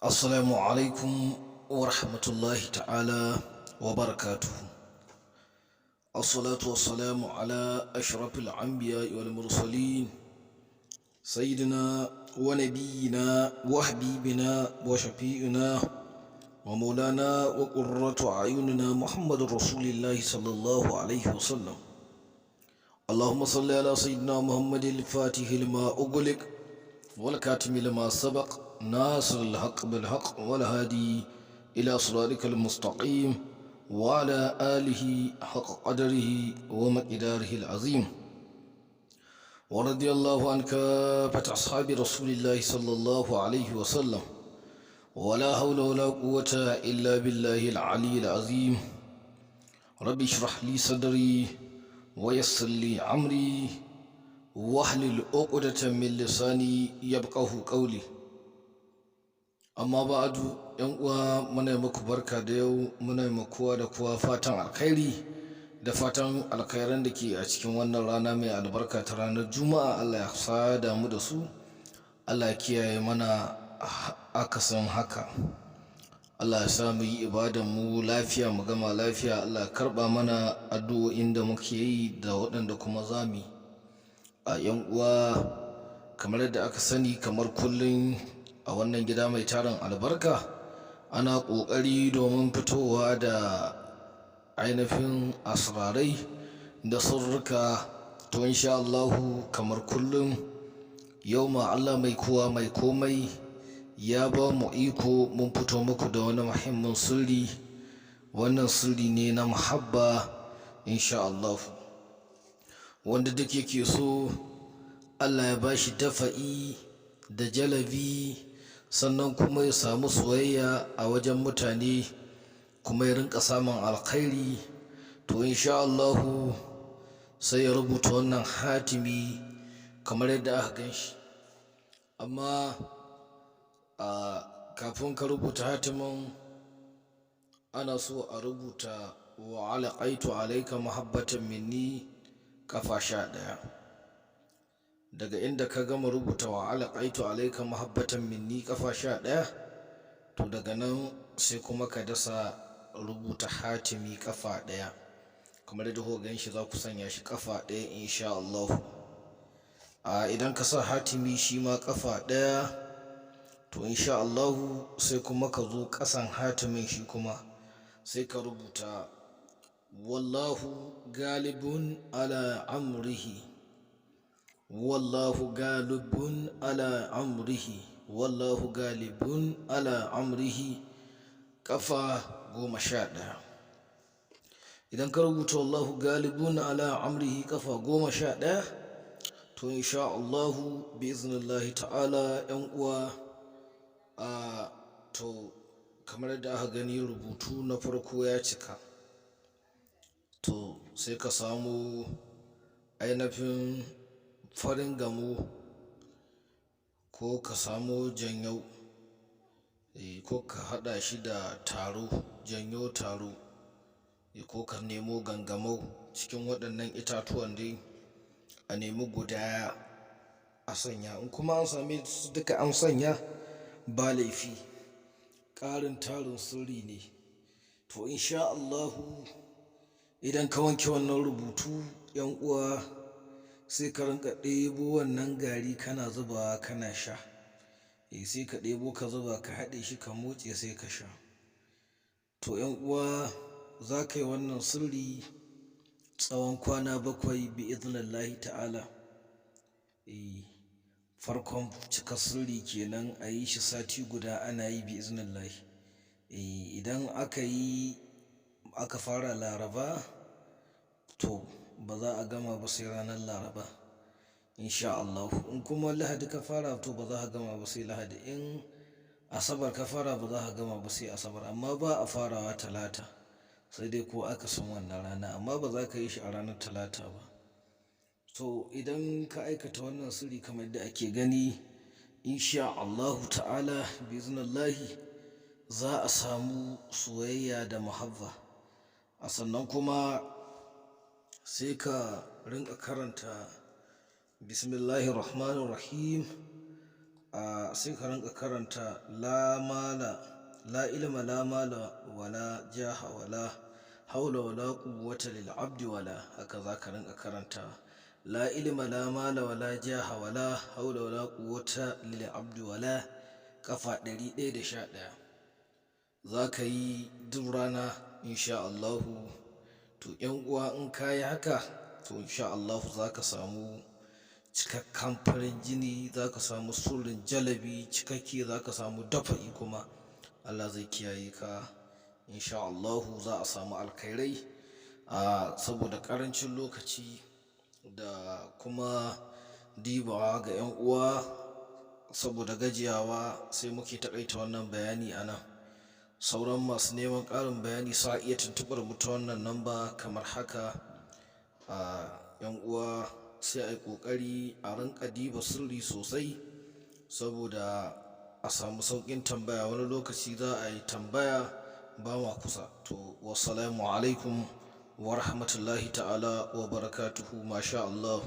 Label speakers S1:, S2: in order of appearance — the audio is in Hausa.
S1: السلام عليكم ورحمة الله تعالى وبركاته. الصلاة والسلام على أشرف الأنبياء والمرسلين سيدنا ونبينا وحبيبنا وشفيعنا ومولانا وقرة أعيننا محمد رسول الله صلى الله عليه وسلم. اللهم صل على سيدنا محمد الفاتح لما أغلق والكاتم لما سبق ناصر الحق بالحق والهادي إلى صراطك المستقيم وعلى آله حق قدره ومقداره العظيم. ورضي الله عن كافة أصحاب رسول الله صلى الله عليه وسلم، ولا حول ولا قوة إلا بالله العلي العظيم. رب اشرح لي صدري ويسر لي أمري واحلل عقدة من لساني يفقهوا قولي. Amma ba'adu, yan uwa, muna muku barka da yau, muna makuwa da kuwa fatan alkhairi da fatan alkhairan da ke a cikin wannan rana mai albarka ta ranar Juma'a. Allah ya sada mu da su, Allah ya kiyaye mana akasin haka. Allah ya sa mu yi ibadan mu lafiya, mu gama lafiya. Allah ya karba mana addu'o'in da muke yi da waɗanda kuma zamu. A yan uwa, kamar yadda aka sani, kamar kullum a wannan gida mai tarin albarka ana ƙoƙari domin fitowa da ainihin asrarai da sirrika. To insha Allahu, kamar kullum yau ma Allah mai kowa mai komai ya ba mu iko mun fito muku da wani muhimmin sirri. Wannan sirri ne na muhabba insha Allahu, wanda duk yake so Allah ya bashi dafa'i da jalabi, sannan kuma ya samu soyayya a wajen mutane, kuma ya rinka samun alkhairi. To insha Allahu sai ya rubuta wannan hatimi kamar yadda aka ganshi. Amma kafin ka rubuta hatimin, ana so a rubuta wa alaqaitu alayka mahabbatan minni kafa 11. Daga inda ka gama rubuta wa alaqaitu alayka mahabbatan minni kafa 11, to daga nan sai kuma ka dasa rubuta hatimi kafa 1 kamar yadda kuka ganshi. za ku sanya shi kafa 1 insha Allah. Idan ka sa hatimi shi ma kafa 1, to insha Allah sai kuma ka zo kasan hatimin shi kuma sai ka rubuta wallahu galibun ala amrihi, wallahu galibun ala amrihi, wallahu galibun ala amrihi kafa 11. Idan ka rubuta wallahu galibun ala amrihi kafa 11, to insha Allah bi iznillahi ta'ala yan uwa, to kamar da aka gani rubutu na farko ya cika. To sai ka samu ainihin farin gamo, ko ka samo janyau, ko ka hada shi da taro, janyo taro, ko ka nemo gangamau. Cikin waɗannan itatuwan dai a nemi guda a sanya. In kuma an same su duka an sanya, ba laifi, ƙarin tarin sirri ne. To insha Allahu idan ka wanke wannan rubutu yan uwa, sai ka rinka ɗebo wannan gari kana zubawa kana sha. Sai ka ɗebo ka zuba ka haɗe shi ka motse sai ka sha. To yan uwa, za ka yi wannan sirri tsawon kwana 7 bi idnillahi ta'ala. Farkon cika sirri kenan, a yi shi sati guda ana yi bi idnillahi. Idan aka fara Laraba, to ba za a gama ba sai ranar Laraba insha Allah. In kuma Lahadi ka fara, to ba za a gama ba sai Lahadi. In Asabar ka fara, ba za a gama ba sai Asabar. Amma ba a farawa Talata, sai dai ko aka san wannan rana, amma ba za ka yi shi a ranar Talata ba. To idan ka aikata wannan sirri kamar yadda ake gani, insha Allah ta'ala bi iznillahi za a samu soyayya da muhabba. Sannan kuma sai ka rinka karanta bismillahir rahmanir rahim sai ka rinka karanta la ilma la mala wala jaha wala haula wala quwwata lil abdi wala, haka za ka rinka karanta la ilma la mala wala jaha wala haula wala quwwata lil abdi wala kafa 111 za ka yi duk rana insha Allahu. To yan uwa, in ka yi haka to insha Allahu za ka samu cikakken farin jini, za ka samu surrin jalabi cikakke, za ka samu dafa'i kuma Allah zai kiyaye ka insha Allahu. Za a samu alkhairai saboda karancin lokaci da kuma dibawa ga 'yan uwa, saboda gajiyawa sai muke takaita wannan bayani a nan. Sauran masu neman ƙarin bayani sa iya tuntuɓar mu ta wannan namba kamar haka. 'Yan uwa sai a yi ƙoƙari a rinƙa diba sirri sosai saboda a samu sauƙin tambaya. Wani lokaci za a yi tambaya ba ma kusa. To wassalamu alaikum wa rahmatullahi ta'ala wa barakatuhu. Masha Allah.